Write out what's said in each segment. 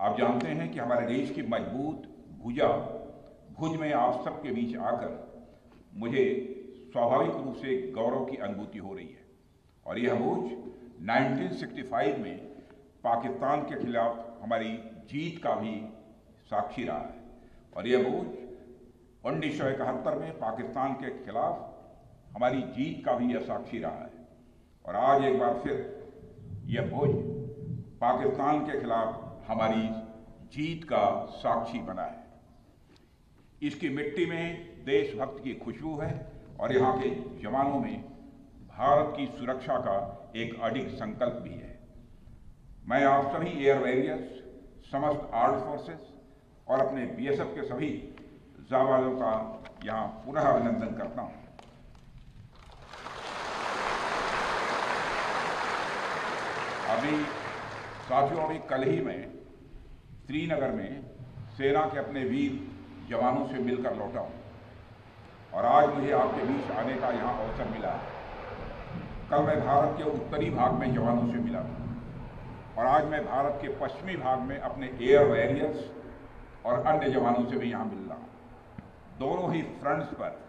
आप जानते हैं कि हमारे देश की मजबूत भुजा भुज में आप सबके बीच आकर मुझे स्वाभाविक रूप से गौरव की अनुभूति हो रही है। और यह भुज 1965 में पाकिस्तान के खिलाफ हमारी जीत का भी साक्षी रहा है और यह भुज 1971 में पाकिस्तान के खिलाफ हमारी जीत का भी यह साक्षी रहा है। और आज एक बार फिर यह भुज पाकिस्तान के खिलाफ हमारी जीत का साक्षी बना है। इसकी मिट्टी में देशभक्त की खुशबू है और यहाँ के जवानों में भारत की सुरक्षा का एक अडिग संकल्प भी है। मैं आप सभी एयर वॉरियर्स, समस्त आर्म्ड फोर्सेस और अपने बीएसएफ के सभी जाबाजों का यहाँ पुनः अभिनंदन करता हूँ। अभी कल ही में श्रीनगर में सेना के अपने वीर जवानों से मिलकर लौटा हूँ और आज मुझे आपके बीच आने का यहाँ अवसर मिला है। कल मैं भारत के उत्तरी भाग में जवानों से मिला था और आज मैं भारत के पश्चिमी भाग में अपने एयर वॉरियर्स और अन्य जवानों से भी यहाँ मिल रहा हूँ। दोनों ही फ्रंट्स पर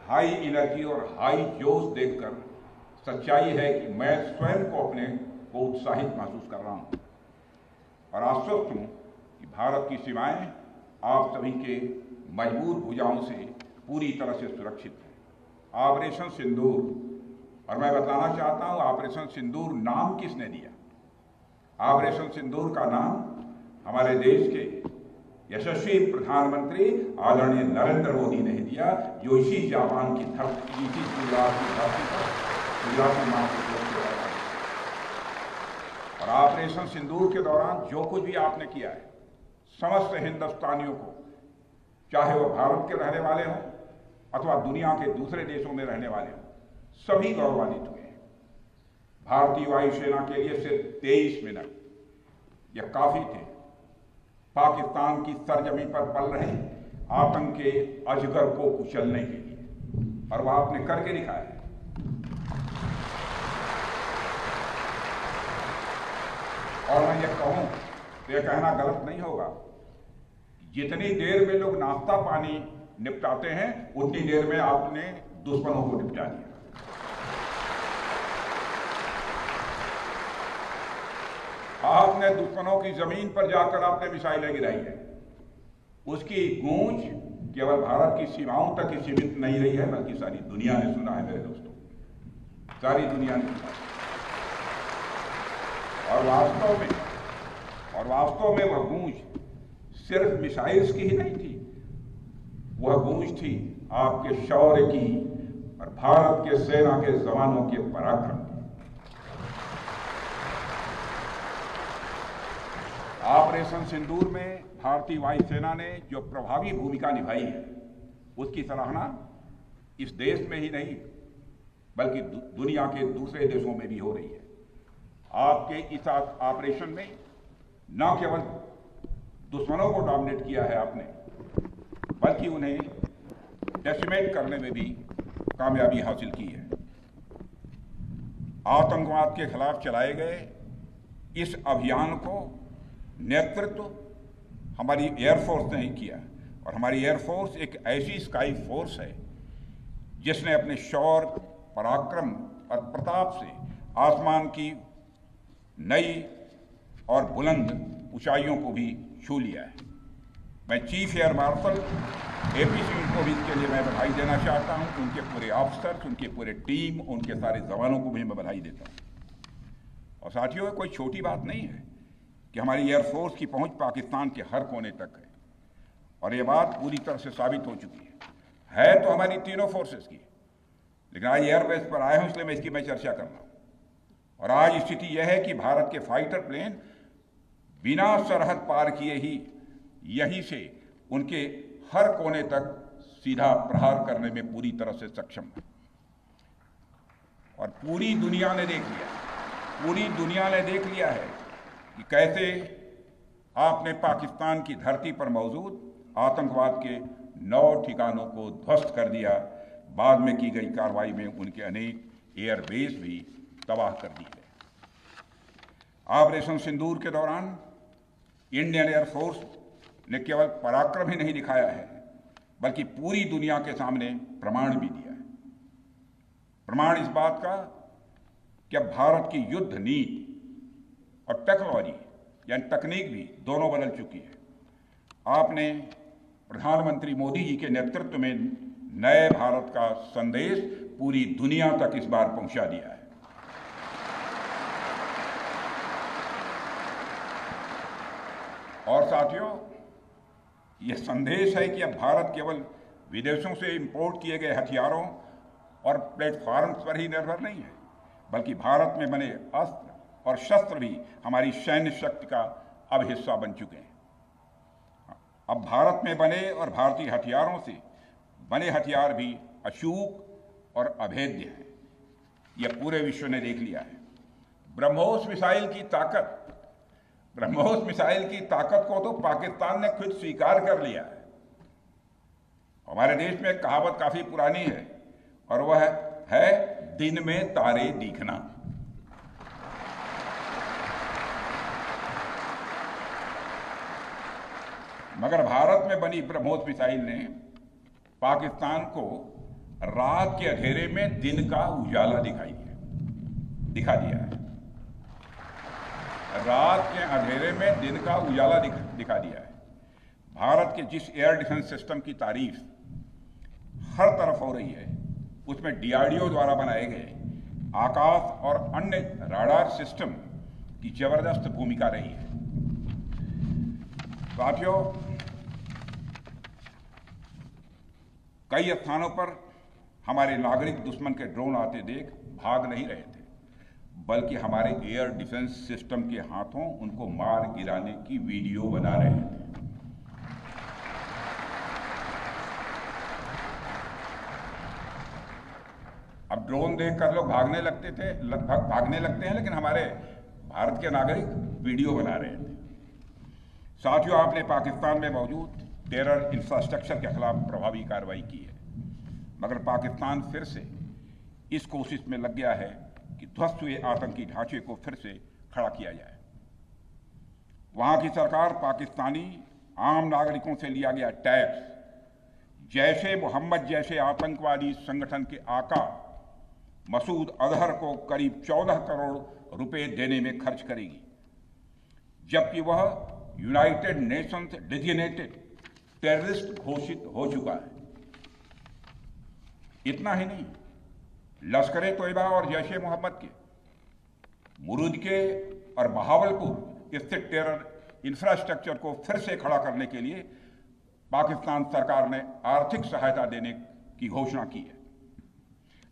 हाई एनर्जी और हाई जोश देखकर सच्चाई है कि मैं स्वयं को अपने को उत्साहित महसूस कर रहा हूँ और आश्वस्त हूँ कि भारत की सीमाएं आप सभी के मजबूत भुजाओं से पूरी तरह से सुरक्षित है। ऑपरेशन सिंदूर, और मैं बताना चाहता हूँ ऑपरेशन सिंदूर नाम किसने दिया? ऑपरेशन सिंदूर का नाम हमारे देश के यशस्वी प्रधानमंत्री आदरणीय नरेंद्र मोदी ने दिया, जो इसी जापान की धरती, इसी गुजरात की धरती पर गुजराती मां को और ऑपरेशन सिंदूर के दौरान जो कुछ भी आपने किया है, समस्त हिंदुस्तानियों को, चाहे वो भारत के रहने वाले हों अथवा दुनिया के दूसरे देशों में रहने वाले हों, सभी गौरवान्वित हुए हैं। भारतीय वायुसेना के लिए सिर्फ 23 मिनट यह काफी थे पाकिस्तान की सरजमी पर पल रहे आतंक के अजगर को कुचलने के लिए, और वह आपने करके दिखाया है। और मैं यह कहूं तो यह कहना गलत नहीं होगा, जितनी देर में लोग नाश्ता पानी निपटाते हैं उतनी देर में आपने दुश्मनों को निपटा दिया। आपने दुश्मनों की जमीन पर जाकर आपने मिसाइलें गिराई है। उसकी गूंज केवल भारत की सीमाओं तक ही सीमित नहीं रही है, बल्कि सारी दुनिया ने सुना है मेरे दोस्तों, सारी दुनिया ने सुना। और वास्तव में वह गूंज सिर्फ मिसाइल्स की ही नहीं थी, वह गूंज थी आपके शौर्य की और भारत के सेना के जवानों के पराक्रम की। ऑपरेशन सिंदूर में भारतीय वायुसेना ने जो प्रभावी भूमिका निभाई है, उसकी सराहना इस देश में ही नहीं बल्कि दुनिया के दूसरे देशों में भी हो रही है। आपके इस ऑपरेशन में न केवल दुश्मनों को डोमिनेट किया है आपने, बल्कि उन्हें डेसिमेट करने में भी कामयाबी हासिल की है। आतंकवाद के खिलाफ चलाए गए इस अभियान को नेतृत्व हमारी एयरफोर्स ने ही किया और हमारी एयरफोर्स एक ऐसी स्काई फोर्स है जिसने अपने शौर्य, पराक्रम और प्रताप से आसमान की नई और बुलंद ऊंचाइयों को भी छू लिया है। मैं chief air marshal AP Singh को भी इसके लिए मैं बधाई देना चाहता हूं, उनके पूरे ऑफिसर्स, उनके पूरे टीम, उनके सारे जवानों को भी मैं बधाई देता हूं। और साथियों, कोई छोटी बात नहीं है कि हमारी एयरफोर्स की पहुंच पाकिस्तान के हर कोने तक है और ये बात पूरी तरह से साबित हो चुकी है तो हमारी तीनों फोर्सेस की, लेकिन आज एयरबेस पर आए हूं इसलिए मैं इसकी चर्चा कर रहा हूं। और आज स्थिति यह है कि भारत के फाइटर प्लेन बिना सरहद पार किए ही यहीं से उनके हर कोने तक सीधा प्रहार करने में पूरी तरह से सक्षम है। और पूरी दुनिया ने देख लिया है कि कैसे आपने पाकिस्तान की धरती पर मौजूद आतंकवाद के 9 ठिकानों को ध्वस्त कर दिया। बाद में की गई कार्रवाई में उनके अनेक एयरबेस भी तबाह कर दी गए। ऑपरेशन सिंदूर के दौरान इंडियन एयरफोर्स ने केवल पराक्रम ही नहीं दिखाया है, बल्कि पूरी दुनिया के सामने प्रमाण भी दिया है। प्रमाण इस बात का कि अब भारत की युद्ध नीति और टेक्नोलॉजी यानी तकनीक भी दोनों बदल चुकी है। आपने प्रधानमंत्री मोदी जी के नेतृत्व में नए भारत का संदेश पूरी दुनिया तक इस बार पहुंचा दिया है। और साथियों, यह संदेश है कि अब भारत केवल विदेशों से इंपोर्ट किए गए हथियारों और प्लेटफॉर्म्स पर ही निर्भर नहीं है, बल्कि भारत में बने अस्त्र और शस्त्र भी हमारी सैन्य शक्ति का अब हिस्सा बन चुके हैं। अब भारत में बने और भारतीय हथियारों से बने हथियार भी अचूक और अभेद्य हैं। यह पूरे विश्व ने देख लिया है। ब्रह्मोस मिसाइल की ताकत को तो पाकिस्तान ने खुद स्वीकार कर लिया है। हमारे देश में एक कहावत काफी पुरानी है और वह है दिन में तारे दिखना। मगर भारत में बनी ब्रह्मोस मिसाइल ने पाकिस्तान को रात के अंधेरे में दिन का उजाला दिखा दिया है। रात के अंधेरे में दिन का उजाला दिखा दिया है। भारत के जिस एयर डिफेंस सिस्टम की तारीफ हर तरफ हो रही है, उसमें डीआरडीओ द्वारा बनाए गए आकाश और अन्य राडार सिस्टम की जबरदस्त भूमिका रही है। साथियों, कई स्थानों पर हमारे नागरिक दुश्मन के ड्रोन आते देख भाग नहीं रहे थे, बल्कि हमारे एयर डिफेंस सिस्टम के हाथों उनको मार गिराने की वीडियो बना रहे थे। अब ड्रोन देखकर लोग भागने लगते हैं, लेकिन हमारे भारत के नागरिक वीडियो बना रहे थे। साथियों, आपने पाकिस्तान में मौजूद टेरर इंफ्रास्ट्रक्चर के खिलाफ प्रभावी कार्रवाई की है, मगर पाकिस्तान फिर से इस कोशिश में लग गया है कि ध्वस्त हुए आतंकी ढांचे को फिर से खड़ा किया जाए। वहां की सरकार पाकिस्तानी आम नागरिकों से लिया गया टैक्स जैशे मोहम्मद जैसे आतंकवादी संगठन के आका मसूद अजहर को करीब 14 करोड़ रुपए देने में खर्च करेगी, जबकि वह यूनाइटेड नेशंस डेजिग्नेटेड टेररिस्ट घोषित हो चुका है। इतना ही नहीं, लश्कर-ए-तोयबा और जैश ए मोहम्मद के मुरूद के और बहावलपुर स्थित टेरर इंफ्रास्ट्रक्चर को फिर से खड़ा करने के लिए पाकिस्तान सरकार ने आर्थिक सहायता देने की घोषणा की है।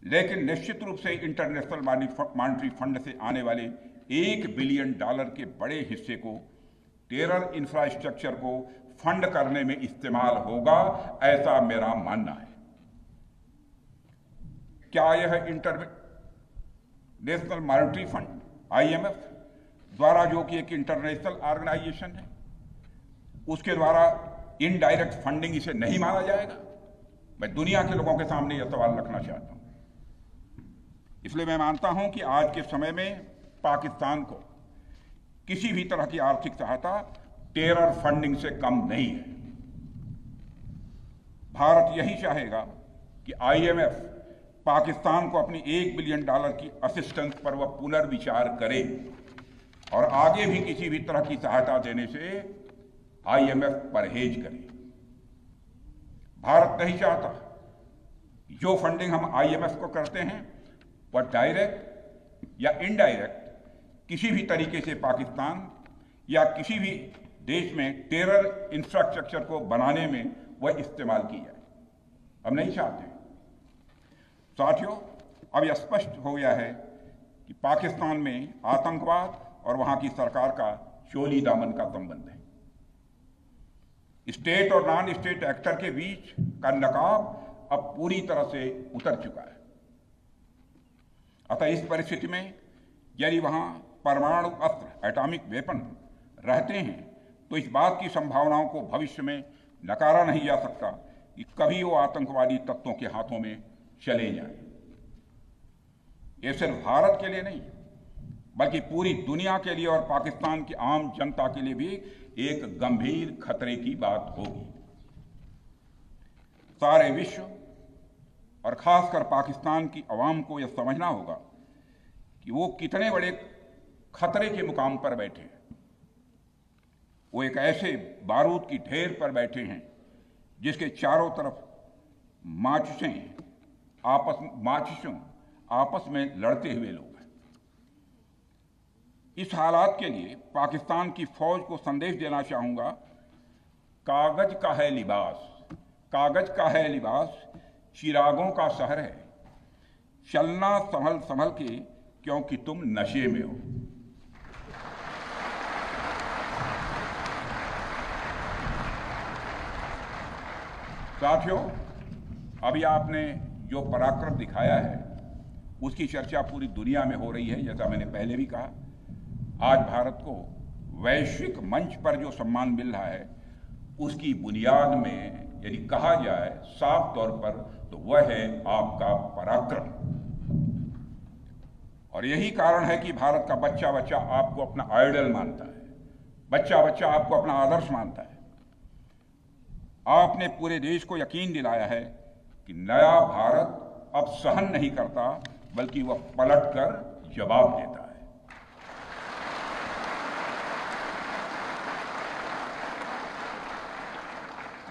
लेकिन निश्चित रूप से इंटरनेशनल मॉनेटरी फंड से आने वाले $1 बिलियन के बड़े हिस्से को टेरर इंफ्रास्ट्रक्चर को फंड करने में इस्तेमाल होगा, ऐसा मेरा मानना है। क्या यह इंटरनेशनल मॉनेटरी फंड IMF द्वारा, जो कि एक इंटरनेशनल ऑर्गेनाइजेशन है, उसके द्वारा इनडायरेक्ट फंडिंग इसे नहीं माना जाएगा? मैं दुनिया के लोगों के सामने यह सवाल रखना चाहता हूं। इसलिए मैं मानता हूं कि आज के समय में पाकिस्तान को किसी भी तरह की आर्थिक सहायता टेरर फंडिंग से कम नहीं है। भारत यही चाहेगा कि IMF पाकिस्तान को अपनी $1 बिलियन की असिस्टेंस पर वह पुनर्विचार करे और आगे भी किसी भी तरह की सहायता देने से IMF परहेज करे। भारत नहीं चाहता जो फंडिंग हम IMF को करते हैं वह डायरेक्ट या इनडायरेक्ट किसी भी तरीके से पाकिस्तान या किसी भी देश में टेरर इंफ्रास्ट्रक्चर को बनाने में वह इस्तेमाल की जाए। हम नहीं चाहते। साथियों, अब यह स्पष्ट हो गया है कि पाकिस्तान में आतंकवाद और वहां की सरकार का चोली दामन का संबंध है। स्टेट और नॉन स्टेट एक्टर के बीच का नकाब अब पूरी तरह से उतर चुका है। अतः इस परिस्थिति में यदि वहां परमाणु अस्त्र एटॉमिक वेपन रहते हैं तो इस बात की संभावनाओं को भविष्य में नकारा नहीं जा सकता कि कभी वो आतंकवादी तत्वों के हाथों में चले जाएं। ये सिर्फ भारत के लिए नहीं बल्कि पूरी दुनिया के लिए और पाकिस्तान की आम जनता के लिए भी एक गंभीर खतरे की बात होगी। सारे विश्व और खासकर पाकिस्तान की आवाम को यह समझना होगा कि वो कितने बड़े खतरे के मुकाम पर बैठे हैं। वो एक ऐसे बारूद की ढेर पर बैठे हैं जिसके चारों तरफ माचिसों आपस में लड़ते हुए लोग हैं। इस हालात के लिए पाकिस्तान की फौज को संदेश देना चाहूंगा, कागज का है लिबास, कागज का है लिबास, चिरागों का शहर है, चलना संभल संभल के क्योंकि तुम नशे में हो। साथियों, अभी आपने जो पराक्रम दिखाया है उसकी चर्चा पूरी दुनिया में हो रही है। जैसा मैंने पहले भी कहा, आज भारत को वैश्विक मंच पर जो सम्मान मिल रहा है उसकी बुनियाद में यदि कहा जाए साफ तौर पर तो वह है आपका पराक्रम। और यही कारण है कि भारत का बच्चा बच्चा आपको अपना आइडल मानता है, बच्चा बच्चा आपको अपना आदर्श मानता है। आपने पूरे देश को यकीन दिलाया है कि नया भारत अब सहन नहीं करता बल्कि वह पलटकर जवाब देता है।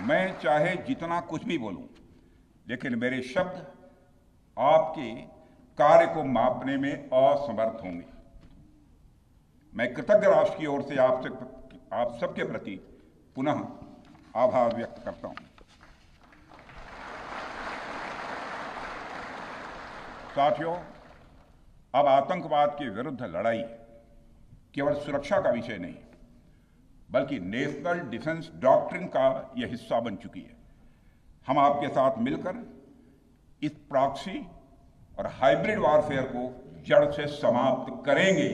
मैं चाहे जितना कुछ भी बोलूं, लेकिन मेरे शब्द आपके कार्य को मापने में असमर्थ होंगे। मैं कृतज्ञ राष्ट्र की ओर से आप सबके प्रति पुनः आभार व्यक्त करता हूं। साथियों, अब आतंकवाद के विरुद्ध लड़ाई केवल सुरक्षा का विषय नहीं बल्कि नेशनल डिफेंस डॉक्ट्रिन का यह हिस्सा बन चुकी है। हम आपके साथ मिलकर इस प्रॉक्सी और हाइब्रिड वॉरफेयर को जड़ से समाप्त करेंगे।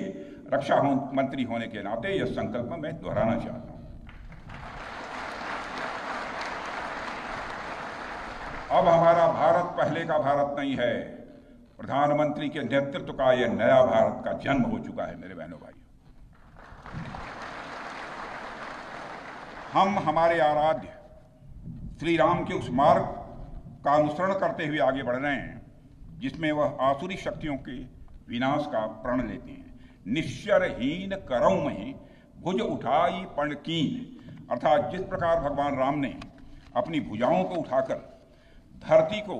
रक्षा मंत्री होने के नाते यह संकल्प मैं दोहराना चाहता हूं। अब हमारा भारत पहले का भारत नहीं है। प्रधानमंत्री के नेतृत्व का यह नया भारत का जन्म हो चुका है। मेरे बहनों भाइयों, हम हमारे आराध्य श्री राम के उस मार्ग का अनुसरण करते हुए आगे बढ़ रहे हैं जिसमें वह आसुरी शक्तियों के विनाश का प्रण लेते हैं। निश्चरहीन करौं मही भुज उठाई पण कीन, अर्थात जिस प्रकार भगवान राम ने अपनी भुजाओं को उठाकर धरती को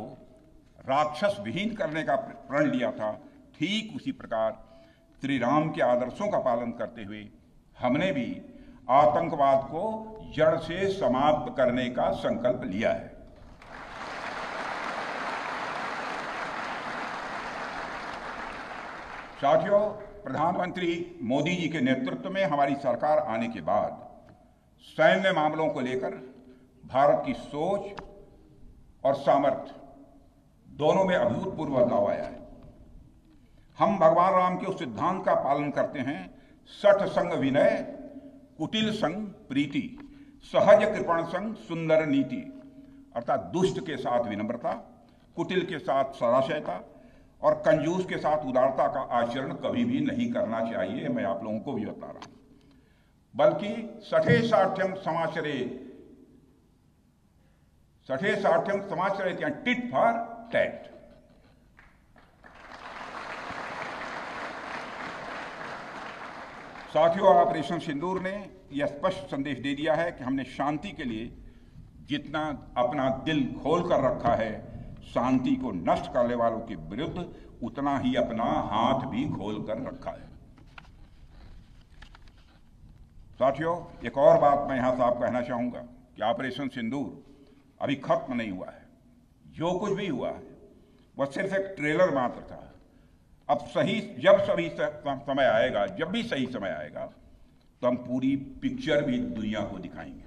राक्षस विहीन करने का प्रण लिया था, ठीक उसी प्रकार श्री राम के आदर्शों का पालन करते हुए हमने भी आतंकवाद को जड़ से समाप्त करने का संकल्प लिया है। साथियों, प्रधानमंत्री मोदी जी के नेतृत्व में हमारी सरकार आने के बाद सैन्य मामलों को लेकर भारत की सोच और सामर्थ्य दोनों में अभूतपूर्व बदलाव आया है। हम भगवान राम के उस सिद्धांत का पालन करते हैं, सठ संग विनय, कुटिल संग प्रीति, सहज कृपण संग सुंदर नीति, अर्थात दुष्ट के साथ विनम्रता, कुटिल के साथ सदाशयता और कंजूस के साथ उदारता का आचरण कभी भी नहीं करना चाहिए। मैं आप लोगों को भी बता रहा हूं, बल्कि सठे साठ्यम समाचरे या टिट फॉर टैट। साथियों, ऑपरेशन सिंदूर ने यह स्पष्ट संदेश दे दिया है कि हमने शांति के लिए जितना अपना दिल खोल कर रखा है, शांति को नष्ट करने वालों के विरुद्ध उतना ही अपना हाथ भी खोल कर रखा है। साथियों, एक और बात मैं यहां साफ कहना चाहूंगा कि ऑपरेशन सिंदूर अभी खत्म नहीं हुआ है। जो कुछ भी हुआ है वह सिर्फ एक ट्रेलर मात्र था। अब समय आएगा, जब भी सही समय आएगा तो हम पूरी पिक्चर भी दुनिया को दिखाएंगे।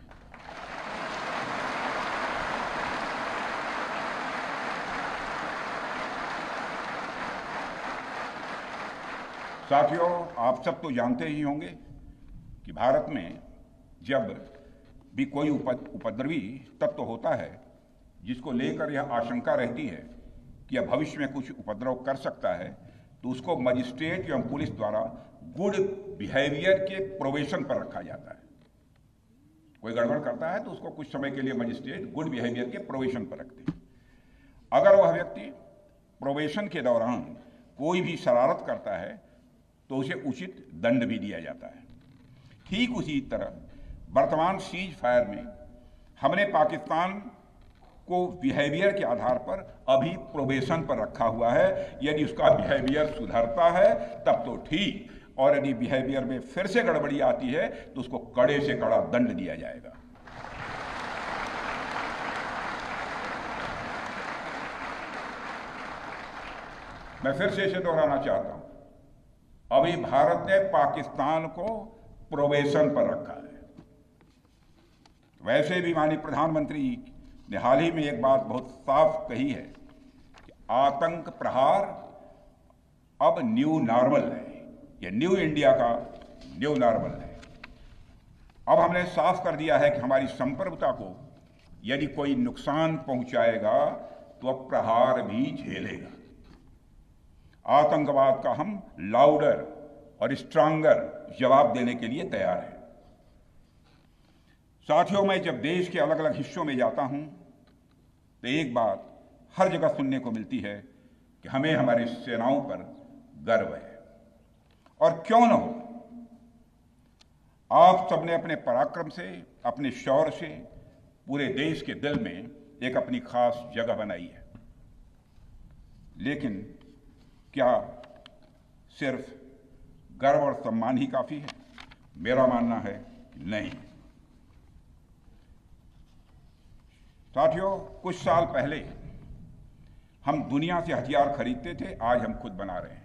साथियों, आप सब तो जानते ही होंगे कि भारत में जब भी कोई उपद्रवी तत्व होता है जिसको लेकर यह आशंका रहती है कि यह भविष्य में कुछ उपद्रव कर सकता है, तो उसको मजिस्ट्रेट एवं पुलिस द्वारा गुड बिहेवियर के प्रोबेशन पर रखा जाता है। कोई गड़बड़ करता है तो उसको कुछ समय के लिए मजिस्ट्रेट गुड बिहेवियर के प्रोबेशन पर रखते हैं। अगर वह व्यक्ति प्रोबेशन के दौरान कोई भी शरारत करता है तो उसे उचित दंड भी दिया जाता है। ठीक उसी तरह वर्तमान सीज फायर में हमने पाकिस्तान को बिहेवियर के आधार पर अभी प्रोबेशन पर रखा हुआ है। यदि उसका बिहेवियर सुधरता है तब तो ठीक, और यदि बिहेवियर में फिर से गड़बड़ी आती है तो उसको कड़े से कड़ा दंड दिया जाएगा। मैं फिर से इसे दोहराना चाहता हूं, अभी भारत ने पाकिस्तान को प्रोबेशन पर रखा है। वैसे भी माननीय प्रधानमंत्री ने हाल ही में एक बात बहुत साफ कही है कि आतंक प्रहार अब न्यू नॉर्मल है, यह न्यू इंडिया का न्यू नॉर्मल है। अब हमने साफ कर दिया है कि हमारी संप्रभुता को यदि कोई नुकसान पहुंचाएगा तो अब प्रहार भी झेलेगा। आतंकवाद का हम लाउडर और स्ट्रांगर जवाब देने के लिए तैयार हैं। साथियों, मैं जब देश के अलग अलग हिस्सों में जाता हूं तो एक बात हर जगह सुनने को मिलती है कि हमें हमारी सेनाओं पर गर्व है, और क्यों न हो। आप सबने अपने पराक्रम से, अपने शौर्य से पूरे देश के दिल में एक अपनी खास जगह बनाई है। लेकिन क्या सिर्फ गर्व और सम्मान ही काफी है? मेरा मानना है नहीं। साथियों, कुछ साल पहले हम दुनिया से हथियार खरीदते थे, आज हम खुद बना रहे हैं।